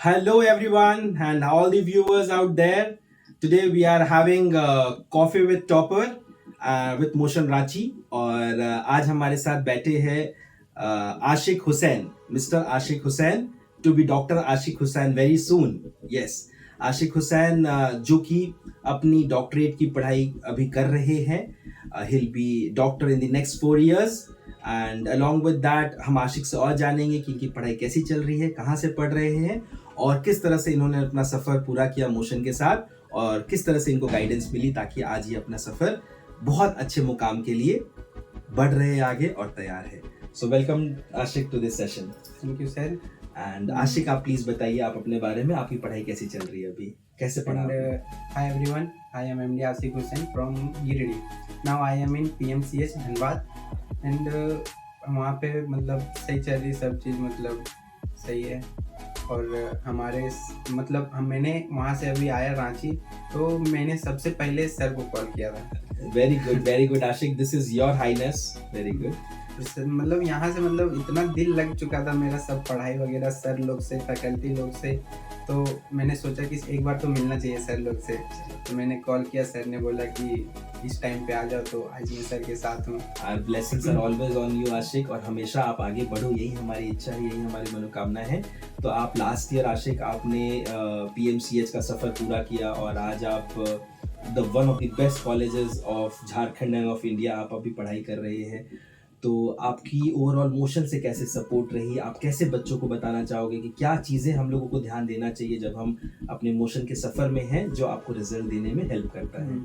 Hello, everyone, and all the viewers out there. Today we are having coffee with Topper with Motion Rachi और आज हमारे साथ बैठे हैं Ashiq Hussain, mister Ashiq Hussain, to be doctor Ashiq Hussain very soon. Yes, Ashiq Hussain जो कि अपनी डॉक्टरेट की पढ़ाई अभी कर रहे हैं. He'll be doctor in the next 4 years. And along with that हम आशिक से और जानेंगे कि इनकी पढ़ाई कैसी चल रही है, कहाँ से पढ़ रहे हैं और किस तरह से इन्होंने अपना सफ़र पूरा किया मोशन के साथ और किस तरह से इनको गाइडेंस मिली ताकि आज ये अपना सफ़र बहुत अच्छे मुकाम के लिए बढ़ रहे हैं आगे और तैयार है. So welcome Ashiq to this session. Thank you sir. And Ashiq, आप प्लीज़ बताइए आप अपने बारे में, आपकी पढ़ाई कैसी चल रही है अभी, कैसे पढ़ा आपने? Hi everyone, I am MD Asik Hussain from Giridih. Now I am in PMCH Dhanbad and वहाँ पे मतलब सही चल रही सब चीज़, मतलब सही है. और हमारे मतलब मैंने वहाँ से अभी आया रांची, तो मैंने सबसे पहले सर को कॉल किया था. Very good Ashiq, this is your highness. Very good. मतलब यहाँ से मतलब इतना दिल लग चुका था मेरा सब पढ़ाई वगैरह सर लोग से, फैकल्टी लोग से, तो मैंने सोचा कि एक बार तो मिलना चाहिए सर लोग से. तो मैंने कॉल किया, सर ने बोला कि इस टाइम पे आ जाओ, तो आज मैं सर के साथ हूँ. Our blessings are always on you आशिक, और हमेशा आप आगे बढ़ो, यही हमारी इच्छा है, यही हमारी मनोकामना है. तो आप लास्ट ईयर आशिक आपने PMCH का सफ़र पूरा किया और आज आप the one of the best colleges of Jharkhand end of India आप अभी पढ़ाई कर रहे हैं. तो आपकी ओवरऑल मोशन से कैसे सपोर्ट रही, आप कैसे बच्चों को बताना चाहोगे कि क्या चीज़ें हम लोगों को ध्यान देना चाहिए जब हम अपने मोशन के सफ़र में हैं जो आपको रिजल्ट देने में हेल्प करता है?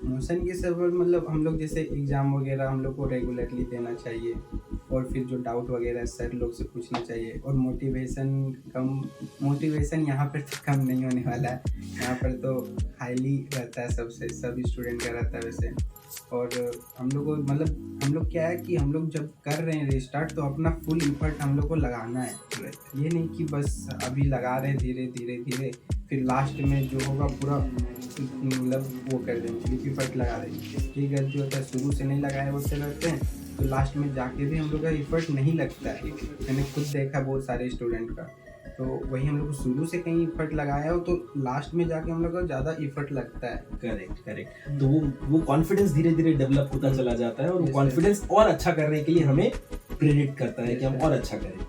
मोशन के सफ़र मतलब हम लोग जैसे एग्ज़ाम वगैरह हम लोग को रेगुलरली देना चाहिए, और फिर जो डाउट वगैरह सर लोग से पूछना चाहिए, और मोटिवेशन यहाँ पर तो कम नहीं होने वाला है. यहाँ पर तो हाईली रहता है, सबसे सब स्टूडेंट का रहता है वैसे. और हम लोग को मतलब हम लोग क्या है कि हम लोग जब कर रहे हैं रिस्टार्ट, तो अपना फुल इफर्ट हम लोग को लगाना है. ये नहीं कि बस अभी लगा रहे हैं धीरे धीरे धीरे, फिर लास्ट में जो होगा पूरा मतलब वो कर देंगे, इफर्ट लगा देंगे. ये गलती होता है, शुरू से नहीं लगाए वो चलाते हैं, तो लास्ट में जाके भी हम लोग का इफर्ट नहीं लगता है. मैंने खुद देखा बहुत सारे स्टूडेंट का, तो वही हम लोग को शुरू से कहीं इफर्ट लगाया हो तो लास्ट में जाके हम लोग का ज़्यादा इफर्ट लगता है. करेक्ट. तो वो कॉन्फिडेंस धीरे धीरे डेवलप होता चला जाता है और वो कॉन्फिडेंस और अच्छा करने के लिए हमें प्रेरित करता है कि हम और अच्छा करें.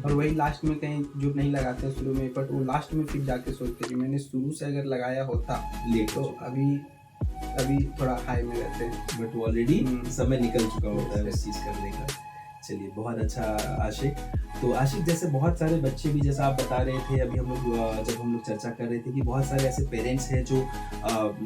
और वही लास्ट में कहीं जो नहीं लगाते शुरू में इफर्ट, वो लास्ट में फिर जाके सोचते कि मैंने शुरू से अगर लगाया होता लेट तो अभी थोड़ा हाई में रहते हैं. बट वो ऑलरेडी समय निकल चुका होता है उस चीज़ करने का. चलिए, बहुत अच्छा आशिक. तो आशिक, जैसे बहुत सारे बच्चे भी, जैसा आप बता रहे थे अभी हम लोग जब हम लोग चर्चा कर रहे थे कि बहुत सारे ऐसे पेरेंट्स हैं जो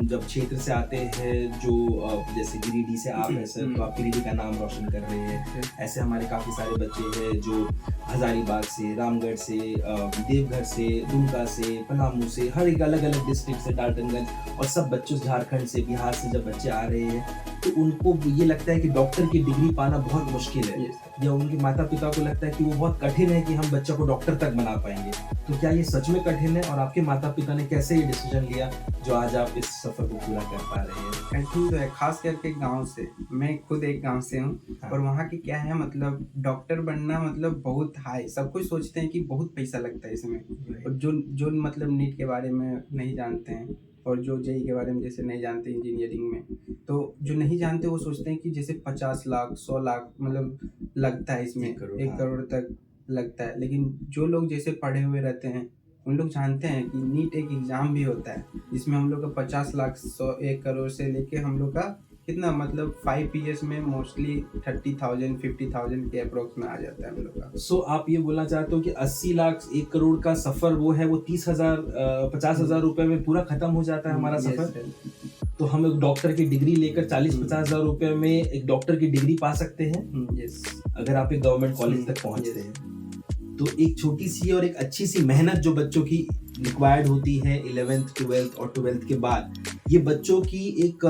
जब क्षेत्र से आते हैं, जो जैसे गिरिडीह से आप हैं सर, तो आप गिरिडीह का नाम रोशन कर रहे हैं. ऐसे हमारे काफ़ी सारे बच्चे हैं जो हजारीबाग से, रामगढ़ से, देवघर से, दुमका से, पलामू से, हर एक अलग अलग डिस्ट्रिक्ट से, डाल्टनगंज, और सब बच्चों झारखंड से, बिहार से जब बच्चे आ रहे हैं तो उनको ये लगता है कि डॉक्टर की डिग्री पाना बहुत मुश्किल है, या उनके माता पिता को लगता है कि वो बहुत कठिन है कि हम बच्चों को डॉक्टर तक बना पाएंगे. तो क्या ये सच में कठिन है, और आपके माता पिता ने कैसे ये डिसीजन लिया जो आज आप इस सफर को पूरा कर पा रहे हैं? कठिन तो है, खास करके गांव से. मैं खुद एक गांव से हूँ. और वहाँ की क्या है, मतलब डॉक्टर बनना मतलब बहुत हाई, सब कुछ सोचते हैं कि बहुत पैसा लगता है इसमें. और जो मतलब नीट के बारे में नहीं जानते हैं, और जो जेई के बारे में जैसे नहीं जानते इंजीनियरिंग में, तो जो नहीं जानते वो सोचते हैं कि जैसे 50 लाख 100 लाख मतलब लगता है इसमें, 1 करोड़ तक लगता है. लेकिन जो लोग जैसे पढ़े हुए रहते हैं उन लोग जानते हैं कि नीट एक एग्ज़ाम भी होता है जिसमें हम लोग का 50 लाख 100 1 करोड़ से लेके हम लोग का कितना मतलब 5 ईयर्स में मोस्टली 30,000 50,000 के अप्रोक्स में आ जाता है हम लोग का. सो आप ये बोलना चाहते हो कि 80 लाख 1 करोड़ का सफर वो है, वो 50,000 रुपए में पूरा खत्म हो जाता है हमारा सफर. तो हम एक डॉक्टर की डिग्री लेकर 40-50,000 रुपए में एक डॉक्टर की डिग्री पा सकते हैं. अगर आप एक गवर्नमेंट कॉलेज तक पहुंचते हैं तो एक छोटी सी और एक अच्छी सी मेहनत जो बच्चों की रिक्वायर्ड होती है 11th 12th और 12th के बाद, ये बच्चों की एक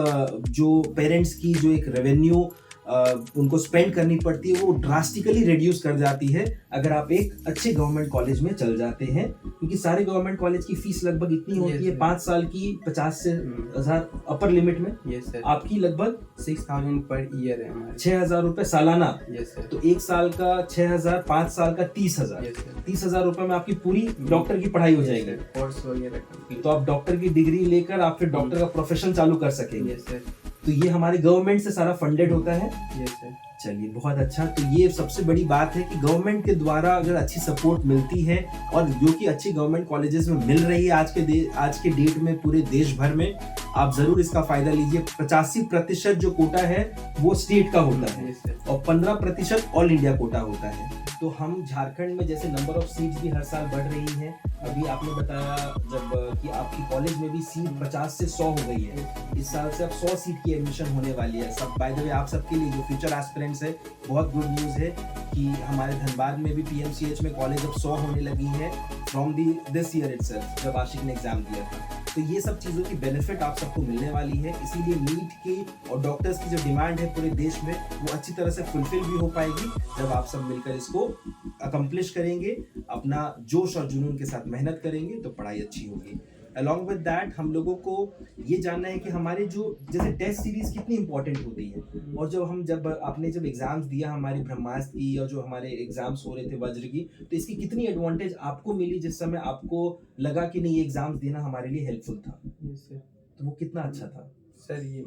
जो पेरेंट्स की जो एक रेवेन्यू उनको स्पेंड करनी पड़ती है वो ड्रास्टिकली रिड्यूस कर जाती है अगर आप एक अच्छे गवर्नमेंट कॉलेज में चल जाते हैं, क्योंकि सारे गवर्नमेंट कॉलेज की फीस लगभग इतनी होती है 5 साल की 50 से 1000 अपर लिमिट में। Yes sir. आपकी लगभग 6000 पर ईयर है हमारे। 6000 रुपए सालाना। Yes sir. तो एक साल का 6000, 5 साल का 30,000। 30,000 रुपए में आपकी पूरी डॉक्टर की पढ़ाई हो जाएगी। कोर्स वगैरह तो आप डॉक्टर की डिग्री लेकर आप फिर डॉक्टर का प्रोफेशन चालू कर सकेंगे। Yes sir. तो ये हमारे गवर्नमेंट से सारा फंडेड होता है। Yes sir. चलिए बहुत अच्छा। तो ये सबसे बड़ी बात है कि गवर्नमेंट के द्वारा अगर अच्छी सपोर्ट मिलती है और जो कि अच्छी गवर्नमेंट कॉलेजेस में मिल रही है आज के डेट में पूरे देश भर में, आप जरूर इसका फायदा लीजिए। 85% जो कोटा है वो स्टेट का होता है और 15% ऑल इंडिया कोटा होता है। तो हम झारखंड में जैसे नंबर ऑफ सीट्स भी हर साल बढ़ रही हैं। अभी आपने बताया जब कि आपकी कॉलेज में भी सीट 50 से 100 हो गई है। इस साल से अब 100 सीट की एडमिशन होने वाली है। सब बाय द वे आप सबके लिए जो फ्यूचर एस्पिरेंट्स है बहुत गुड न्यूज़ है कि हमारे धनबाद में भी पीएमसीएच में कॉलेज अब 100 होने लगी है फ्रॉम दिस ईयर इटसेल्फ, जब आशिक ने एग्जाम दिया था। तो ये सब चीज़ों की बेनिफिट आप सबको मिलने वाली है। इसीलिए नीट की और डॉक्टर्स की जो डिमांड है पूरे देश में वो अच्छी तरह से फुलफिल भी हो पाएगी जब आप सब मिलकर इसको अकम्प्लिश करेंगे, अपना जोश और जुनून के साथ मेहनत करेंगे तो पढ़ाई अच्छी होगी। अलॉन्ग विद दैट हम लोगों को ये जानना है कि हमारे जो जैसे टेस्ट सीरीज कितनी इंपॉर्टेंट होती है, और जब आपने एग्जाम्स दिया हमारी ब्रह्मास्त्र की और जो हमारे एग्जाम्स हो रहे थे वज्र की, तो इसकी कितनी एडवांटेज आपको मिली जिस समय आपको लगा कि नहीं ये एग्जाम्स देना हमारे लिए हेल्पफुल था? तो वो कितना अच्छा था सर? ये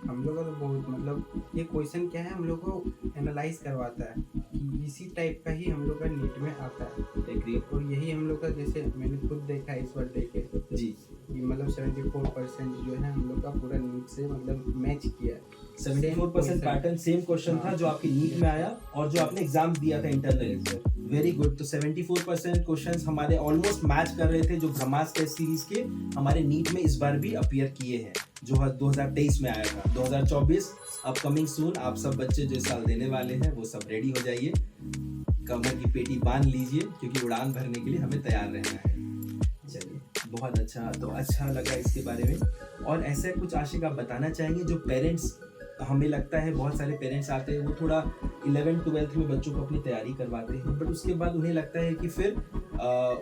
हम लोग का तो बहुत मतलब ये क्वेश्चन क्या है हम लोग को एनालाइज करवाता है कि इसी टाइप का ही हम लोग का नीट में आता है। एग्री। और यही हम लोग का जैसे मैंने खुद देखा इस बार देखे जी कि मतलब 74% जो है हम लोग का पूरा नीट से मतलब मैच किया। 74% पैटर्न सेम क्वेश्चन था जो आपकी नीट में आया और जो आपने एग्जाम दिया था इंटरनली। Very good. तो 74% क्वेश्चंस हमारे ऑलमोस्ट मैच कर रहे थे जो ब्रह्मास्त्र टेस्ट सीरीज के हमारे नीट में इस बार भी अपीयर किए हैं, जो 2023 में आया था। 2024 अपकमिंग सून। आप सब बच्चे जो इस साल देने वाले हैं वो सब रेडी हो जाइए, कमर की पेटी बांध लीजिए, क्योंकि उड़ान भरने के लिए हमें तैयार रहना है। चलिए बहुत अच्छा। तो अच्छा लगा इसके बारे में। और ऐसा कुछ आशिक आप बताना चाहेंगे जो पेरेंट्स, हमें लगता है बहुत सारे पेरेंट्स आते हैं वो थोड़ा 11th-12th में बच्चों को अपनी तैयारी करवाते हैं, बट उसके बाद उन्हें लगता है कि फिर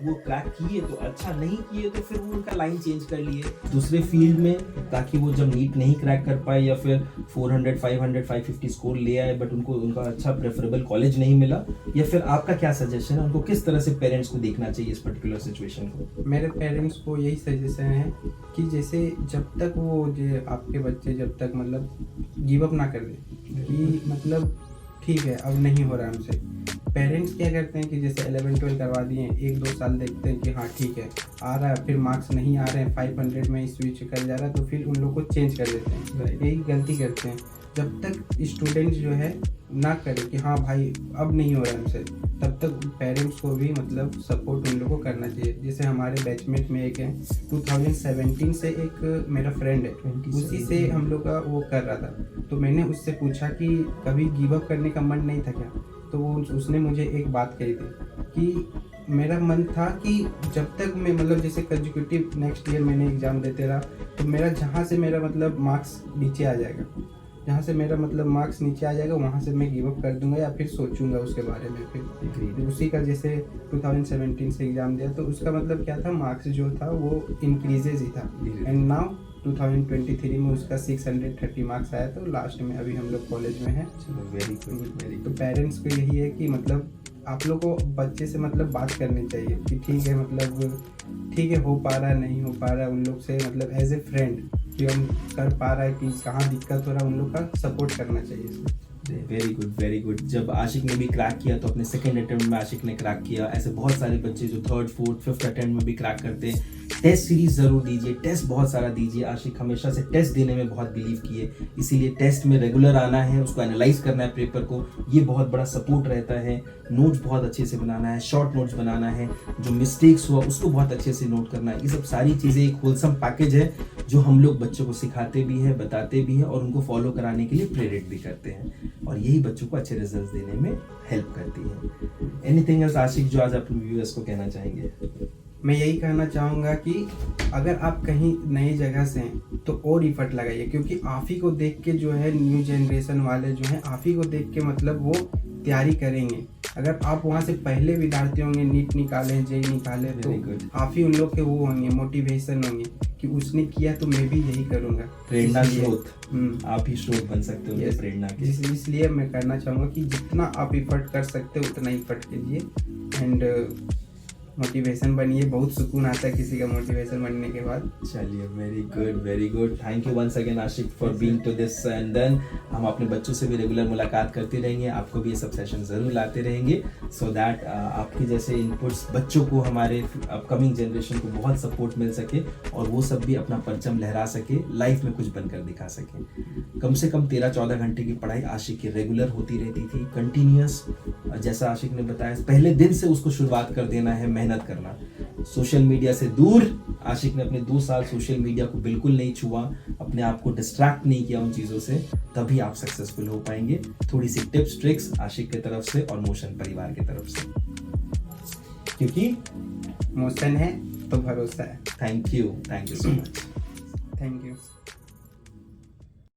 वो क्रैक किए तो अच्छा, नहीं किए तो फिर वो उनका लाइन चेंज कर लिए दूसरे फील्ड में, ताकि वो जब नीट नहीं क्रैक कर पाए या फिर 400, 500, 550 स्कोर ले आए बट उनको उनका अच्छा प्रेफरेबल कॉलेज नहीं मिला, या फिर आपका क्या सजेशन है? उनको किस तरह से पेरेंट्स को देखना चाहिए इस पर्टिकुलर सिचुएशन को? मेरे पेरेंट्स को यही सजेशन है कि जैसे जब तक वो जो आपके बच्चे जब तक मतलब गिव अप ना कर दे कि मतलब ठीक है अब नहीं हो रहा हमसे। पेरेंट्स क्या करते हैं कि जैसे 11-12 करवा दिए, 1-2 साल देखते हैं कि हाँ ठीक है आ रहा है, फिर मार्क्स नहीं आ रहे हैं, 500 में स्विच कर जा रहा है, तो फिर उन लोग को चेंज कर देते हैं। यही गलती करते हैं। जब तक स्टूडेंट जो है ना करे कि हाँ भाई अब नहीं हो रहा है हमसे, तब तक पेरेंट्स को भी मतलब सपोर्ट उन लोगों को करना चाहिए। जैसे हमारे बैचमेट में एक है 2017 से एक मेरा फ्रेंड है, उसी से हम लोग का वो कर रहा था। तो मैंने उससे पूछा कि कभी गिव अप करने का मन नहीं था क्या? तो उसने मुझे एक बात कही थी कि मेरा मन था कि जब तक मैं मतलब जैसे कंसेक्यूटिव नेक्स्ट ईयर मैंने एग्ज़ाम देते रहा तो मेरा जहाँ से मेरा मतलब मार्क्स नीचे आ जाएगा, जहाँ से मेरा मतलब मार्क्स नीचे आ जाएगा वहाँ से मैं गिव अप कर दूंगा या फिर सोचूंगा उसके बारे में। फिर उसी का जैसे 2017 से एग्ज़ाम दिया तो उसका मतलब क्या था, मार्क्स जो था वो इंक्रीजेज ही था। एंड नाउ 2023 में उसका 630 मार्क्स आया, तो लास्ट में अभी हम लोग कॉलेज में हैं। Very good. तो पेरेंट्स को यही है कि मतलब आप लोग को बच्चे से मतलब बात करनी चाहिए कि ठीक है मतलब ठीक है हो पा रहा है नहीं हो पा रहा है, उन लोग से मतलब एज ए फ्रेंड कि हम कर पा रहा है कि कहाँ दिक्कत हो रहा है, उन लोग का सपोर्ट करना चाहिए। Very good, very good. जब आशिक ने भी क्रैक किया तो अपने सेकंड अटेम्प्ट में आशिक ने क्रैक किया। ऐसे बहुत सारे बच्चे जो 3rd, 4th, 5th अटेम्प्ट में भी क्रैक करते हैं। टेस्ट सीरीज ज़रूर दीजिए, टेस्ट बहुत सारा दीजिए। आशिक हमेशा से टेस्ट देने में बहुत बिलीव किए, इसीलिए टेस्ट में रेगुलर आना है, उसको एनालाइज करना है पेपर को, ये बहुत बड़ा सपोर्ट रहता है। नोट्स बहुत अच्छे से बनाना है, शॉर्ट नोट्स बनाना है, जो मिस्टेक्स हुआ उसको बहुत अच्छे से नोट करना है। ये सब सारी चीज़ें एक होलसम पैकेज है जो हम लोग बच्चों को सिखाते भी हैं, बताते भी हैं और उनको फॉलो कराने के लिए प्रेरित भी करते हैं, और यही बच्चों को अच्छे रिजल्ट्स देने में हेल्प करती है। एनीथिंग एल्स आशिक जो आज अपने व्यूअर्स को कहना चाहेंगे? मैं यही कहना चाहूँगा कि अगर आप कहीं नई जगह से हैं तो और इफर्ट लगाइए, क्योंकि आप ही को देख के जो है न्यू जनरेशन वाले जो हैं आप ही को देख के मतलब वो तैयारी करेंगे। अगर आप वहाँ से पहले विद्यार्थी होंगे, नीट निकाले, जेई निकाले, तो Very good. आप ही उन लोग के वो होंगे, मोटिवेशन होंगे कि उसने किया तो मैं भी यही करूँगा। प्रेरणा इसलिए- स्रोत, आप ही स्रोत बन सकते हो उनके Yes. प्रेरणा के। इसलिए मैं कहना चाहूँगा कि जितना आप इफर्ट कर सकते हो उतना इफर्ट कीजिए एंड मोटिवेशन बनिए। बहुत सुकून आता है किसी का मोटिवेशन बनने के बाद। चलिए, very good. Thank you once again Ashiq for being to this and then हम अपने बच्चों से भी रेगुलर मुलाकात करते रहेंगे, आपको भी ये सब सेशन ज़रूर लाते रहेंगे सो दैट आपके जैसे इनपुट्स बच्चों को, हमारे अपकमिंग जनरेशन को बहुत सपोर्ट मिल सके और वो सब भी अपना परचम लहरा सके, लाइफ में कुछ बनकर दिखा सके। कम से कम 13-14 घंटे की पढ़ाई आशिक की रेगुलर होती रहती थी, कंटिन्यूस। जैसा आशिक ने बताया, पहले दिन से उसको शुरुआत कर देना है, मेहनत करना। सोशल मीडिया से दूर, आशिक ने अपने 2 साल सोशल मीडिया को बिल्कुल नहीं छुआ, अपने आप को डिस्ट्रैक्ट नहीं किया उन चीज़ों से, तभी आप सक्सेसफुल हो पाएंगे। थोड़ी सी टिप्स ट्रिक्स आशिक की तरफ से और मोशन परिवार की तरफ से, क्योंकि मोशन है तो भरोसा है। Thank you so much. Thank you.